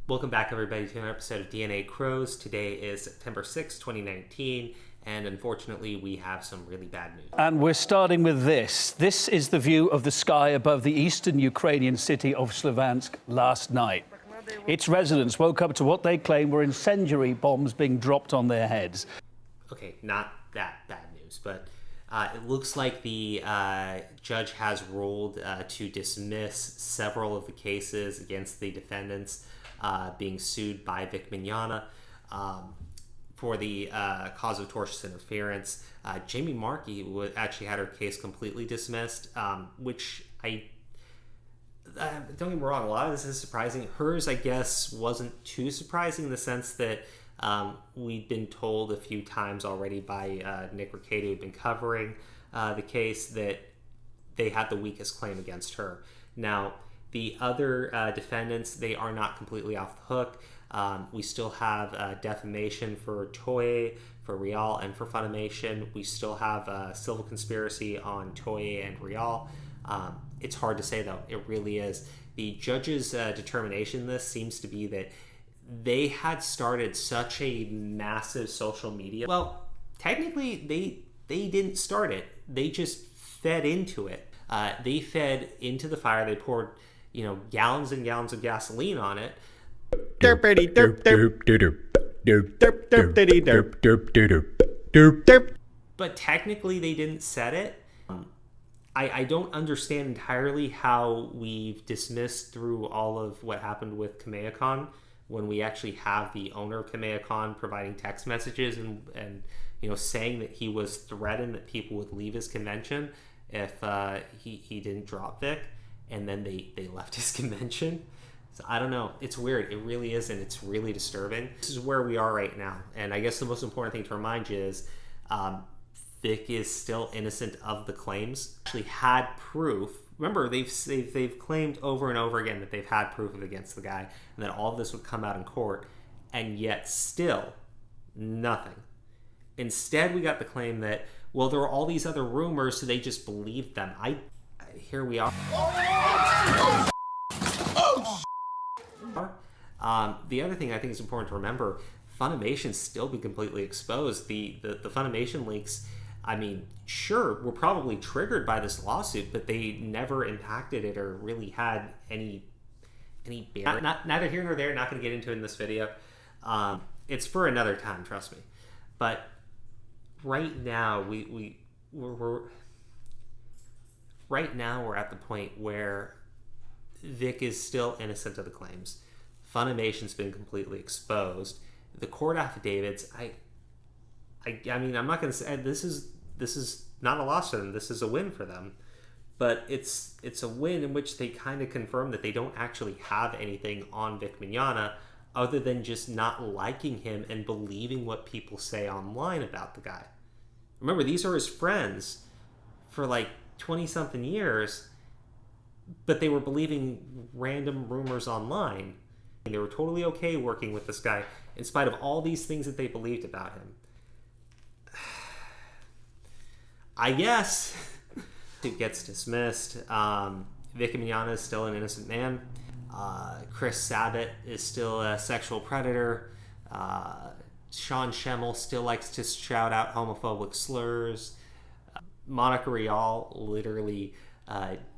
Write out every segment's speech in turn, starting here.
Welcome back, everybody, to another episode of DNA Crows. Today is September 6, 2019, and unfortunately, we have some really bad news. And we're starting with this. This is the view of the sky above the eastern Ukrainian city of Slavansk last night. Its residents woke up to what they claim were incendiary bombs being dropped on their heads. Okay, not that bad news, but it looks like the judge has ruled to dismiss several of the cases against the defendants being sued by Vic Mignogna for the cause of tortious interference. Jamie Markey actually had her case completely dismissed, which don't get me wrong, a lot of this is surprising. Hers, I guess, wasn't too surprising in the sense that we'd been told a few times already by Nick Ricciardo, who'd been covering the case, that they had the weakest claim against her. Now, the other defendants, they are not completely off the hook. We still have defamation for Toye, for Rial, and for Funimation. We still have civil conspiracy on Toye and Rial. It's hard to say, though. It really is. The judge's determination in this seems to be that they had started such a massive social media. Well, technically, they didn't start it. They just fed into it. They fed into the fire. They poured, gallons and gallons of gasoline on it. But technically, they didn't set it. I don't understand entirely how we've dismissed through all of what happened with ComicCrowe when we actually have the owner of ComicCrowe providing text messages and saying that he was threatened that people would leave his convention if he didn't drop Vic, and then they left his convention. So I don't know. It's weird. It really is, and it's really disturbing. This is where we are right now, and I guess the most important thing to remind you is Vic is still innocent of the claims. Actually had proof. Remember, they've claimed over and over again that they've had proof against the guy, and that all of this would come out in court, and yet still nothing. Instead, we got the claim that, well, there were all these other rumors, so they just believed them. Here we are. The other thing I think is important to remember, Funimation's still be completely exposed. The Funimation leaks, I mean, sure, were probably triggered by this lawsuit, but they never impacted it or really had any bearing. Neither here nor there. Not going to get into it in this video. It's for another time, trust me. But right now, we're at the point where Vic is still innocent of the claims. Funimation's been completely exposed. The court affidavits, I mean, I'm not going to say this is not a loss for them. This is a win for them, but it's a win in which they kind of confirm that they don't actually have anything on Vic Mignogna other than just not liking him and believing what people say online about the guy. Remember, these are his friends for like 20-something years, but they were believing random rumors online. They were totally okay working with this guy in spite of all these things that they believed about him. I guess it gets dismissed. Vic Mignogna is still an innocent man. Chris Sabat is still a sexual predator. Sean Schemmel still likes to shout out homophobic slurs. Monica Rial literally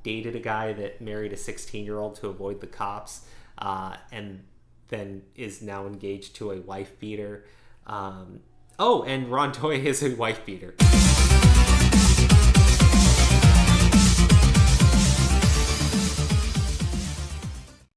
dated a guy that married a 16-year-old to avoid the cops, and then is now engaged to a wife beater. And Ron Toye is a wife beater.